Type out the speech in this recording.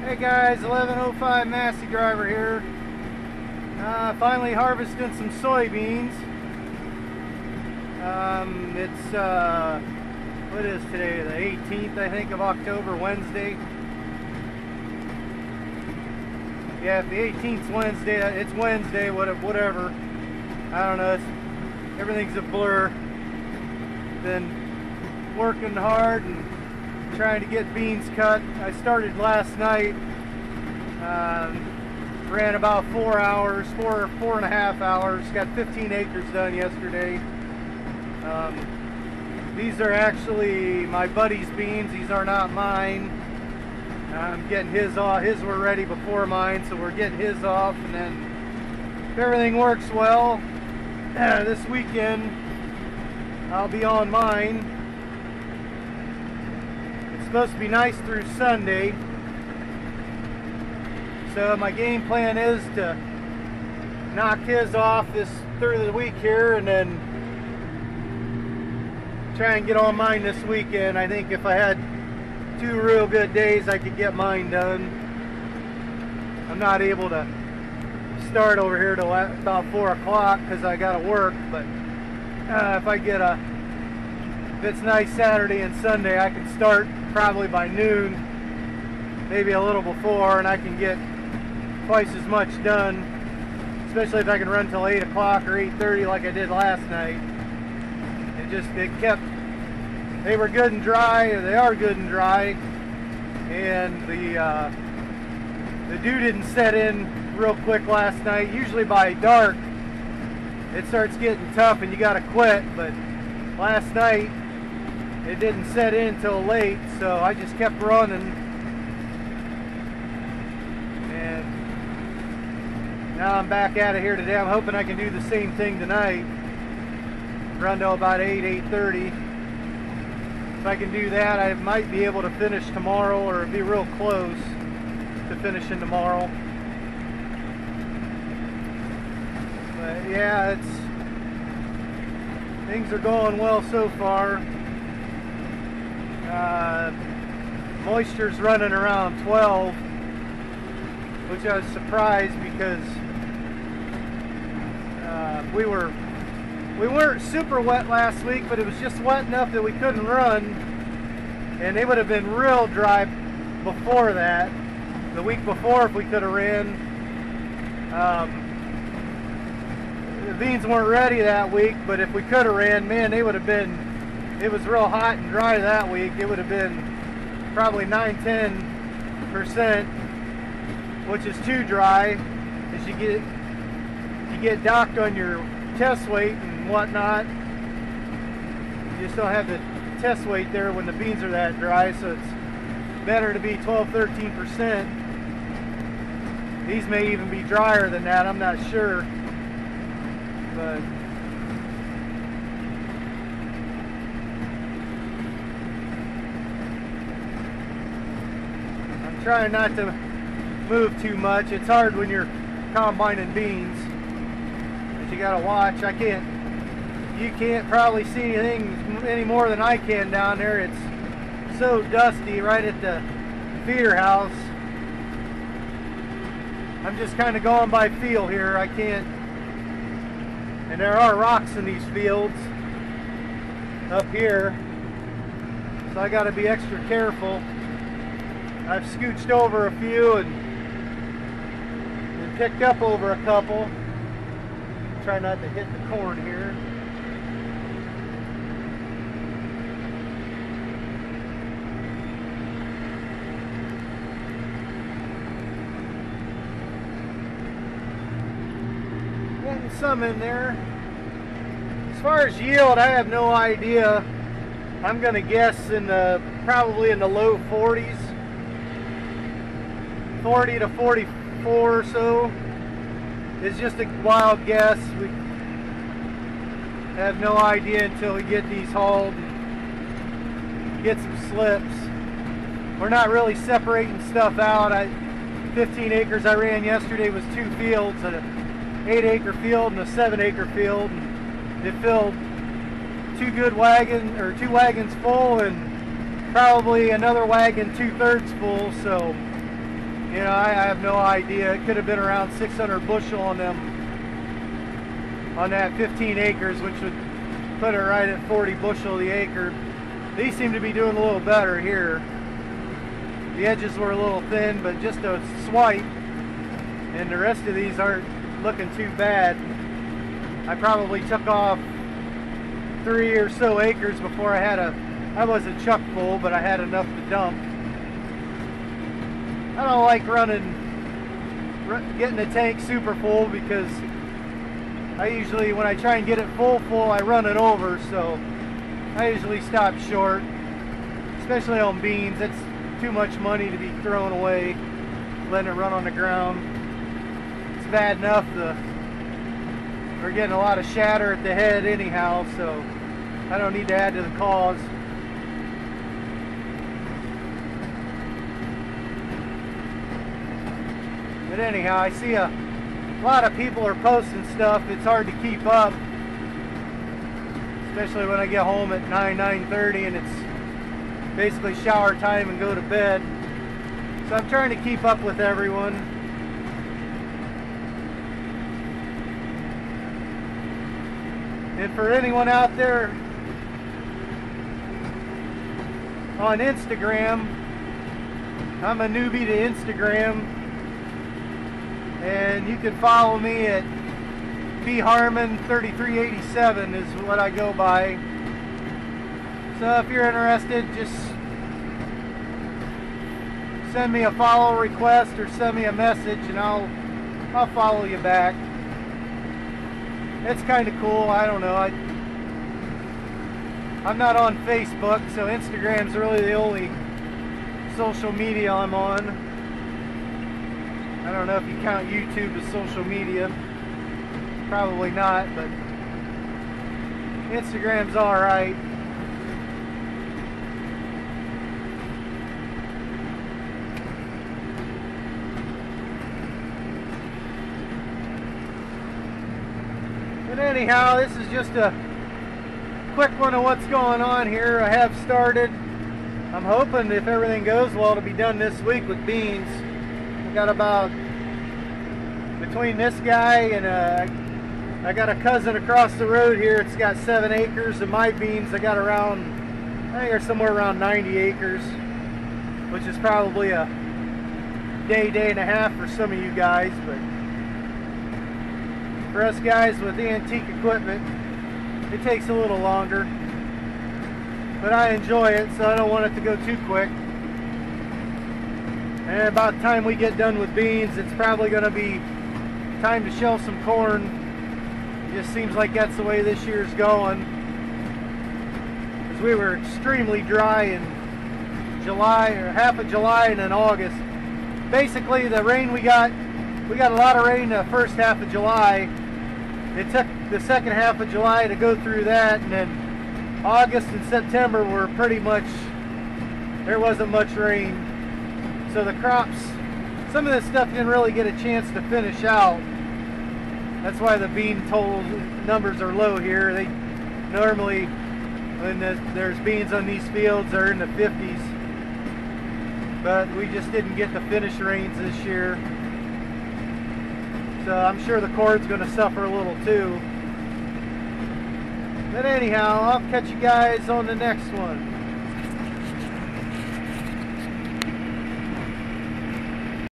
Hey guys, 1105 Massey driver here. Finally harvesting some soybeans. It's what is today? The 18th, I think, of October, Wednesday. Yeah, if the 18th's Wednesday, it's Wednesday. Whatever. I don't know. Everything's a blur. Been working hard and trying to get beans cut. I started last night. Ran about 4 hours, four and a half hours. Got 15 acres done yesterday. These are actually my buddy's beans. These are not mine. I'm getting his off. His were ready before mine, so we're getting his off. And then if everything works well, this weekend I'll be on mine. It's supposed to be nice through Sunday. So my game plan is to knock his off through the week here and then try and get on mine this weekend. I think if I had 2 real good days, I could get mine done. I'm not able to start over here till about 4 o'clock because I got to work, but if it's nice Saturday and Sunday, I can start probably by noon, maybe a little before, and I can get twice as much done, especially if I can run till 8 o'clock or 8:30 like I did last night. They were good and dry, or they are good and dry, and the dew didn't set in real quick last night. Usually by dark it starts getting tough and you gotta quit, but last night it didn't set in till late, so I just kept running. And now I'm back at it here today. I'm hoping I can do the same thing tonight. Run till about 8:30. If I can do that, I might be able to finish tomorrow, or be real close to finishing tomorrow. But yeah, things are going well so far. Moisture's running around 12, which I was surprised because we weren't super wet last week, but it was just wet enough that we couldn't run, and they would have been real dry before that. The week before, if we could have ran. The beans weren't ready that week, but if we could have ran, man, they would have been, it was real hot and dry that week. It would have been probably 9–10%, which is too dry, as you get docked on your test weight and whatnot. You just don't have the test weight there when the beans are that dry, so it's better to be 12–13%. These may even be drier than that, I'm not sure, but I'm trying not to move too much. It's hard when you're combining beans, but you gotta watch. You can't probably see anything any more than I can down there. It's so dusty right at the feeder house. I'm just kind of going by feel here. I can't, and there are rocks in these fields up here, so I got to be extra careful. I've scooched over a few and picked up over a couple. Try not to hit the corn here. Getting some in there. As far as yield, I have no idea. I'm gonna guess probably in the low 40s, 40 to 44 or so. It's just a wild guess. We have no idea until we get these hauled and get some slips. We're not really separating stuff out. 15 acres I ran yesterday was 2 fields, an 8-acre field and a 7-acre field. And it filled 2 wagons full, and probably another wagon 2/3 full. So You know, I have no idea. It could have been around 600 bushel on them, on that 15 acres, which would put it right at 40 bushel the acre. These seem to be doing a little better here. The edges were a little thin, but just a swipe, and the rest of these aren't looking too bad. I probably took off 3 or so acres before I wasn't chuck full, but I had enough to dump. I don't like getting the tank super full, because I usually, when I try and get it full, I run it over, so I usually stop short, especially on beans. It's too much money to be thrown away, letting it run on the ground. It's bad enough we're getting a lot of shatter at the head anyhow, so I don't need to add to the cause. But anyhow, I see a lot of people are posting stuff. It's hard to keep up, especially when I get home at 9:30 and it's basically shower time and go to bed. So I'm trying to keep up with everyone. And for anyone out there on Instagram, I'm a newbie to Instagram, and you can follow me at bharmon3387 is what I go by. So if you're interested, just send me a follow request or send me a message, and I'll follow you back. It's kind of cool. I don't know. I'm not on Facebook, so Instagram's really the only social media I'm on. I don't know if you count YouTube as social media. Probably not, but Instagram's alright. But anyhow, this is just a quick one of what's going on here. I have started. I'm hoping, if everything goes well, to be done this week with beans. I got about, between this guy and I got a cousin across the road here. It's got 7 acres, and my beans I got around, I think they're somewhere around 90 acres, which is probably a day and a half for some of you guys, but for us guys with antique equipment, it takes a little longer. But I enjoy it, so I don't want it to go too quick. And about the time we get done with beans, it's probably going to be time to shell some corn. It just seems like that's the way this year's going. Because we were extremely dry in July, or half of July, and then August. Basically, the rain we got a lot of rain the first half of July. It took the second half of July to go through that, and then August and September were pretty much, there wasn't much rain. So the crops, some of this stuff didn't really get a chance to finish out. That's why the bean total numbers are low here. They normally, when there's beans on these fields, are in the 50s. But we just didn't get the finish rains this year. So I'm sure the cord's going to suffer a little too. But anyhow, I'll catch you guys on the next one.